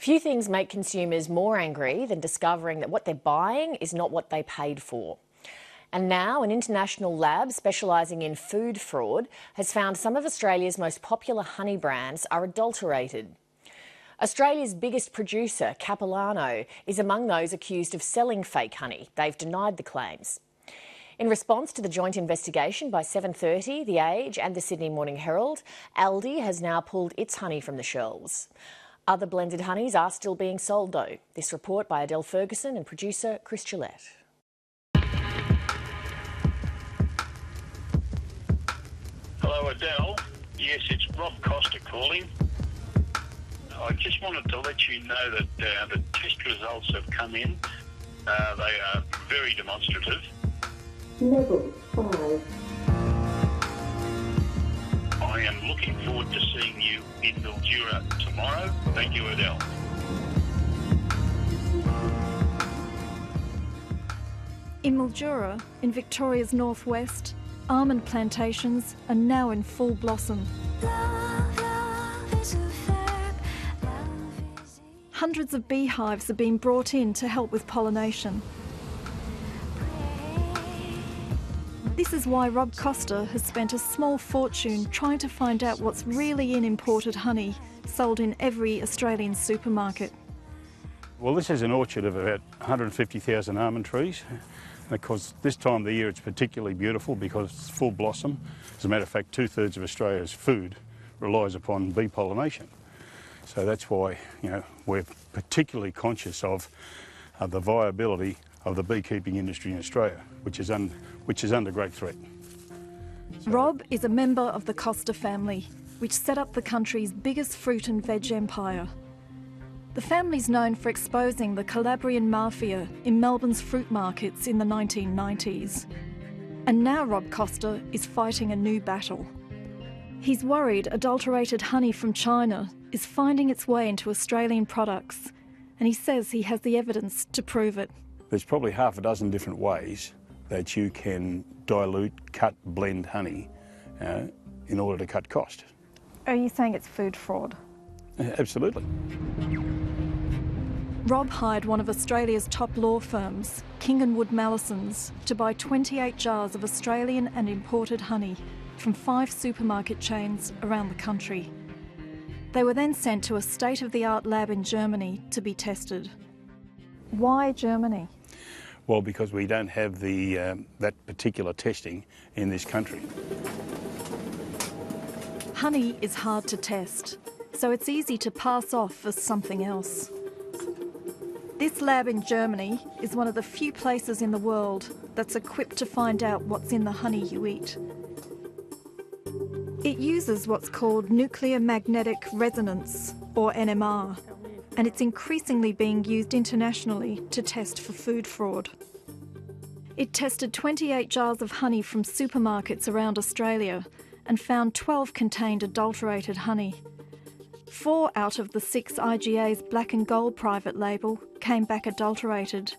Few things make consumers more angry than discovering that what they're buying is not what they paid for. And now an international lab specialising in food fraud has found some of Australia's most popular honey brands are adulterated. Australia's biggest producer, Capilano, is among those accused of selling fake honey. They've denied the claims. In response to the joint investigation by 7:30, The Age and the Sydney Morning Herald, Aldi has now pulled its honey from the shelves. Other blended honeys are still being sold though. This report by Adele Ferguson and producer Chris Gillett. Hello Adele, yes it's Rob Costa calling. I just wanted to let you know that the test results have come in. They are very demonstrative. Level 5. I am looking forward to seeing you in Mildura tomorrow. Thank you, Adele. In Mildura, in Victoria's northwest, almond plantations are now in full blossom. Hundreds of beehives are being brought in to help with pollination. This is why Rob Costa has spent a small fortune trying to find out what's really in imported honey sold in every Australian supermarket. Well, this is an orchard of about 150,000 almond trees. And of course, this time of the year it's particularly beautiful because it's full blossom. As a matter of fact, 2/3 of Australia's food relies upon bee pollination. So that's why, we're particularly conscious of the viability of the beekeeping industry in Australia, which is under great threat. Rob is a member of the Costa family, which set up the country's biggest fruit and veg empire. The family's known for exposing the Calabrian mafia in Melbourne's fruit markets in the 1990s. And now Rob Costa is fighting a new battle. He's worried adulterated honey from China is finding its way into Australian products, and he says he has the evidence to prove it. There's probably half a dozen different ways that you can dilute, cut, blend honey in order to cut cost. Are you saying it's food fraud? Absolutely. Rob hired one of Australia's top law firms, King & Wood Mallisons, to buy 28 jars of Australian and imported honey from 5 supermarket chains around the country. They were then sent to a state-of-the-art lab in Germany to be tested. Why Germany? Well, because we don't have that particular testing in this country. Honey is hard to test, so it's easy to pass off as something else. This lab in Germany is one of the few places in the world that's equipped to find out what's in the honey you eat. It uses what's called nuclear magnetic resonance, or NMR, and it's increasingly being used internationally to test for food fraud. It tested 28 jars of honey from supermarkets around Australia and found 12 contained adulterated honey. 4 out of the 6 IGA's Black and Gold private label came back adulterated.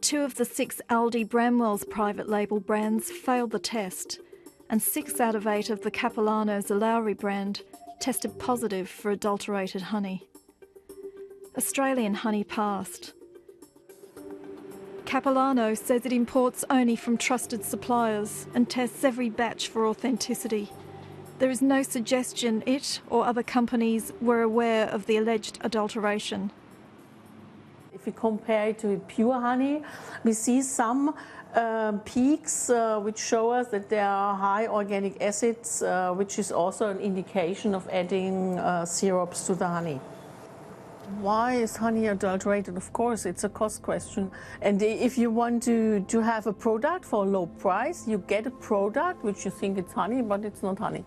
2 of the 6 Aldi Bramwell's private label brands failed the test, and 6 out of 8 of the Capilano's Lowry brand tested positive for adulterated honey. Australian honey passed. Capilano says it imports only from trusted suppliers and tests every batch for authenticity. There is no suggestion it or other companies were aware of the alleged adulteration. If we compare it to pure honey, we see some peaks which show us that there are high organic acids, which is also an indication of adding syrups to the honey. Why is honey adulterated? Of course, it's a cost question. And if you want to have a product for a low price, you get a product which you think it's honey, but it's not honey.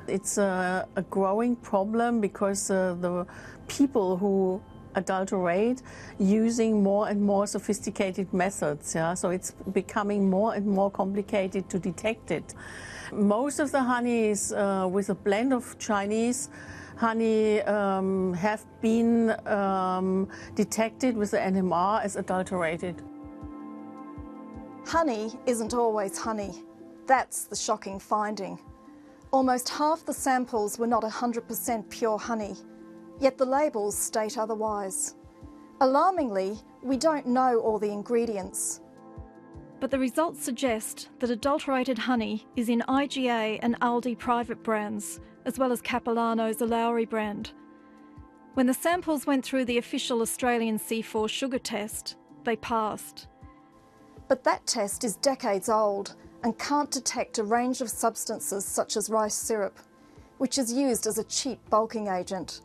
It's a growing problem because the people who adulterate using more and more sophisticated methods. So it's becoming more and more complicated to detect it. Most of the honey is with a blend of Chinese honey have been detected with the NMR as adulterated. Honey isn't always honey. That's the shocking finding. Almost half the samples were not 100% pure honey. Yet the labels state otherwise. Alarmingly, we don't know all the ingredients. But the results suggest that adulterated honey is in IGA and Aldi private brands, as well as Capilano's Lowry brand. When the samples went through the official Australian C4 sugar test, they passed. But that test is decades old and can't detect a range of substances such as rice syrup, which is used as a cheap bulking agent.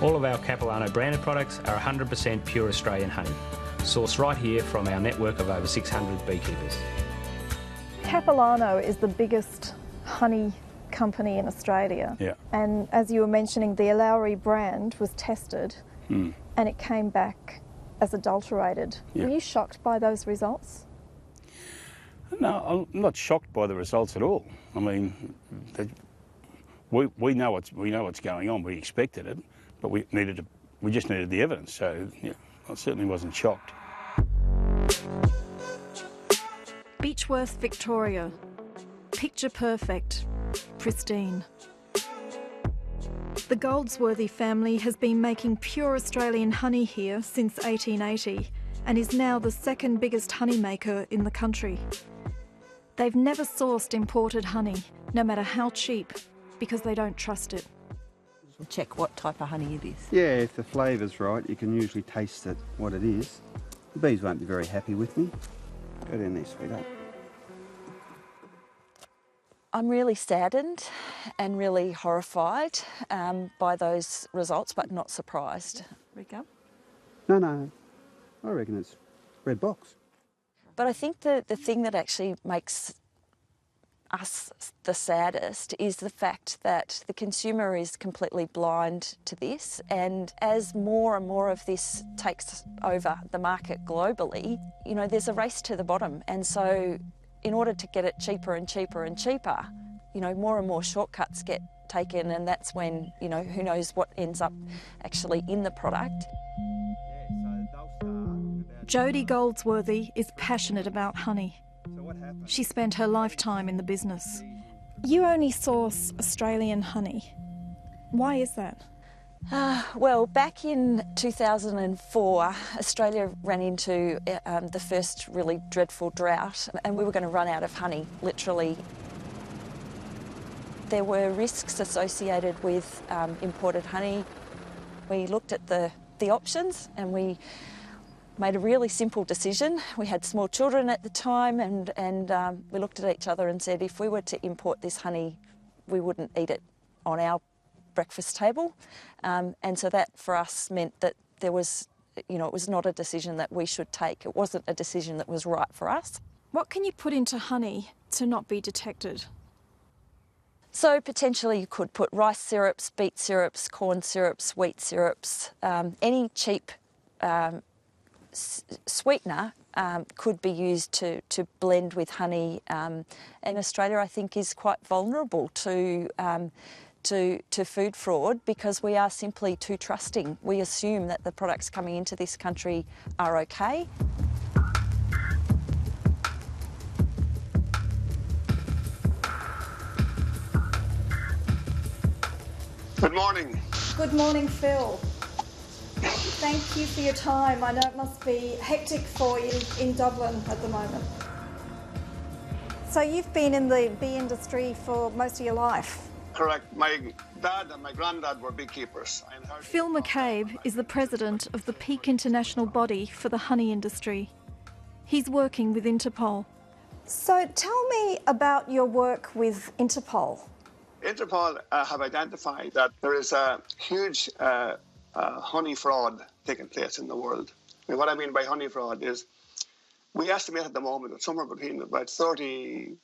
All of our Capilano branded products are 100% pure Australian honey, sourced right here from our network of over 600 beekeepers. Capilano is the biggest honey company in Australia. Yeah. And as you were mentioning, the Lowry brand was tested and it came back as adulterated. Yeah. Were you shocked by those results? No, I'm not shocked by the results at all. I mean, we know what's going on. We expected it, but we just needed the evidence. So yeah, I certainly wasn't shocked. Beechworth, Victoria. Picture perfect, pristine. The Goldsworthy family has been making pure Australian honey here since 1880 and is now the second biggest honey maker in the country. They've never sourced imported honey, no matter how cheap, because they don't trust it. Check what type of honey it is. Yeah, if the flavour's right, you can usually taste it, what it is. The bees won't be very happy with me. Go down there, sweetheart. I'm really saddened and really horrified by those results, but not surprised. Rico? No, I reckon it's red box. But I think the thing that actually makes us the saddest is the fact that the consumer is completely blind to this, and as more and more of this takes over the market globally, you know, there's a race to the bottom, and so in order to get it cheaper and cheaper and cheaper, you know, more and more shortcuts get taken, and that's when, you know, who knows what ends up actually in the product. Jodie Goldsworthy is passionate about honey. She spent her lifetime in the business. You only source Australian honey. Why is that? Well, back in 2004, Australia ran into the first really dreadful drought, and we were going to run out of honey, literally. There were risks associated with imported honey. We looked at the options and we made a really simple decision. We had small children at the time, and we looked at each other and said, if we were to import this honey, we wouldn't eat it on our breakfast table. And so that for us meant that there was, you know, it was not a decision that we should take. It wasn't a decision that was right for us. What can you put into honey to not be detected? So potentially you could put rice syrups, beet syrups, corn syrups, wheat syrups, any cheap sweetener could be used to blend with honey. And Australia, I think, is quite vulnerable to food fraud because we are simply too trusting. We assume that the products coming into this country are okay. Good morning. Good morning, Phil. Thank you for your time. I know it must be hectic for you in Dublin at the moment. So you've been in the bee industry for most of your life? Correct. My dad and my granddad were beekeepers. Phil McCabe is the president of the peak international body for the honey industry. He's working with Interpol. So tell me about your work with Interpol. Interpol have identified that there is a huge honey fraud taking place in the world. I mean, what I mean by honey fraud is we estimate at the moment that somewhere between about 30,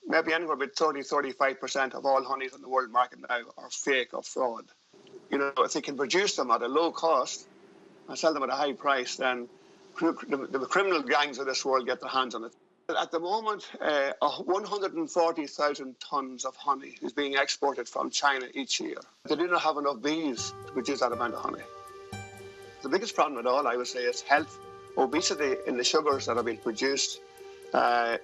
maybe anywhere between 30-35% of all honeys in the world market now are fake or fraud. You know, if they can produce them at a low cost and sell them at a high price, then the criminal gangs of this world get their hands on it. At the moment, 140,000 tonnes of honey is being exported from China each year. They do not have enough bees to produce that amount of honey. The biggest problem at all, I would say, is health, obesity in the sugars that are being produced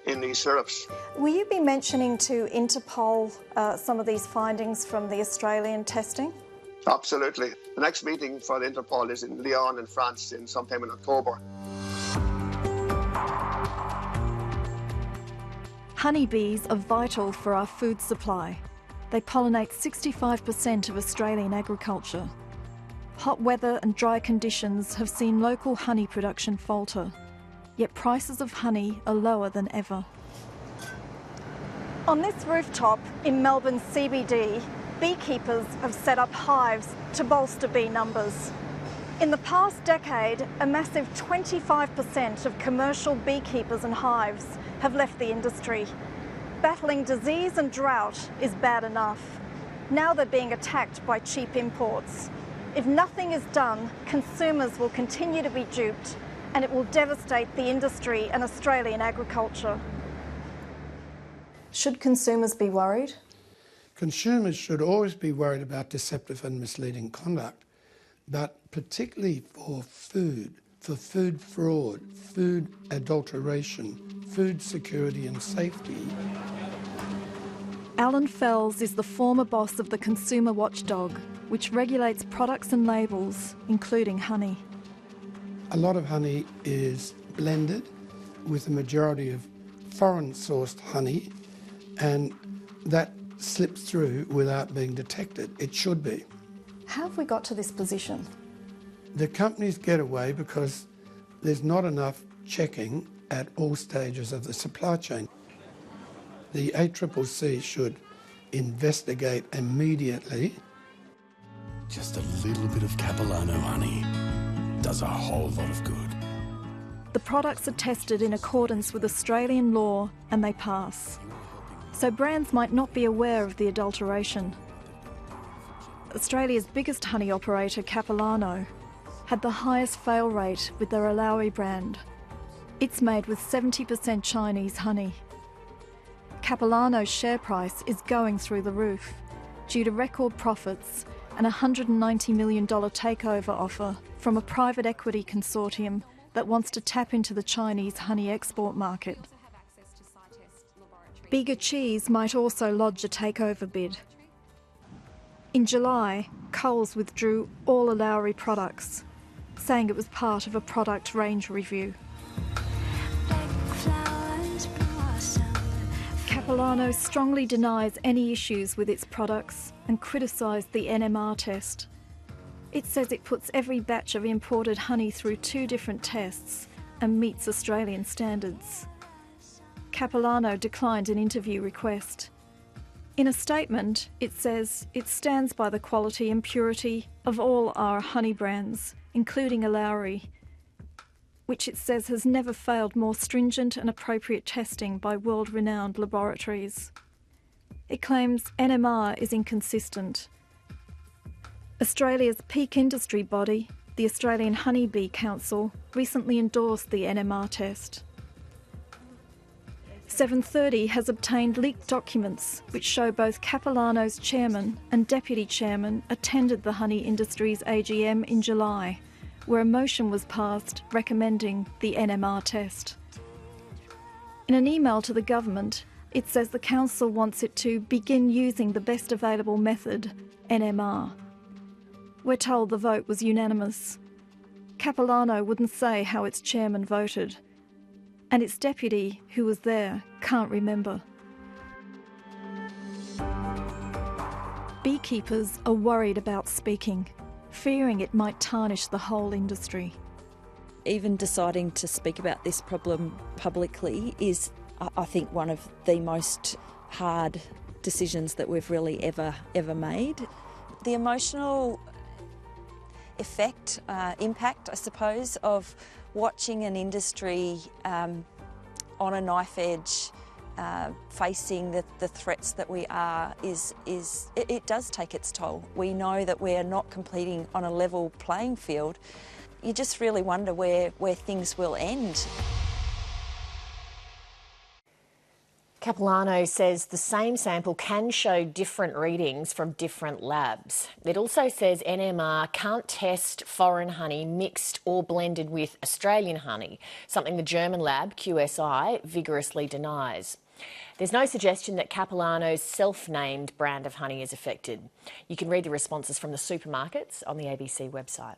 in these syrups. Will you be mentioning to Interpol some of these findings from the Australian testing? Absolutely. The next meeting for the Interpol is in Lyon in France in sometime in October. Honeybees are vital for our food supply. They pollinate 65% of Australian agriculture. Hot weather and dry conditions have seen local honey production falter, yet prices of honey are lower than ever. On this rooftop in Melbourne CBD, beekeepers have set up hives to bolster bee numbers. In the past decade, a massive 25% of commercial beekeepers and hives have left the industry. Battling disease and drought is bad enough. Now they're being attacked by cheap imports. If nothing is done, consumers will continue to be duped, and it will devastate the industry and Australian agriculture. Should consumers be worried? Consumers should always be worried about deceptive and misleading conduct, but particularly for food fraud, food adulteration, food security and safety. Alan Fells is the former boss of the consumer watchdog, which regulates products and labels, including honey. A lot of honey is blended with a majority of foreign-sourced honey, and that slips through without being detected. It should be. How have we got to this position? The companies get away because there's not enough checking at all stages of the supply chain. The ACCC should investigate immediately. Just a little bit of Capilano honey does a whole lot of good. The products are tested in accordance with Australian law and they pass. So brands might not be aware of the adulteration. Australia's biggest honey operator, Capilano, had the highest fail rate with their Alawi brand. It's made with 70% Chinese honey. Capilano's share price is going through the roof due to record profits and a $190 million takeover offer from a private equity consortium that wants to tap into the Chinese honey export market. Bega Cheese might also lodge a takeover bid. In July, Coles withdrew all Alawi products, saying it was part of a product range review. Capilano strongly denies any issues with its products and criticised the NMR test. It says it puts every batch of imported honey through 2 different tests and meets Australian standards. Capilano declined an interview request. In a statement, it says it stands by the quality and purity of all our honey brands, including Alawi, which it says has never failed more stringent and appropriate testing by world-renowned laboratories. It claims NMR is inconsistent. Australia's peak industry body, the Australian Honeybee Council, recently endorsed the NMR test. 730 has obtained leaked documents which show both Capilano's chairman and deputy chairman attended the honey industry's AGM in July, where a motion was passed recommending the NMR test. In an email to the government, it says the council wants it to begin using the best available method, NMR. We're told the vote was unanimous. Capilano wouldn't say how its chairman voted, and its deputy, who was there, can't remember. Beekeepers are worried about speaking, fearing it might tarnish the whole industry. Even deciding to speak about this problem publicly is, I think, one of the most hard decisions that we've really ever made. The emotional impact, I suppose, of watching an industry on a knife edge, facing the threats that we are, it does take its toll. We know that we are not competing on a level playing field. You just really wonder where things will end. Capilano says the same sample can show different readings from different labs. It also says NMR can't test foreign honey mixed or blended with Australian honey, something the German lab, QSI, vigorously denies. There's no suggestion that Capilano's self-named brand of honey is affected. You can read the responses from the supermarkets on the ABC website.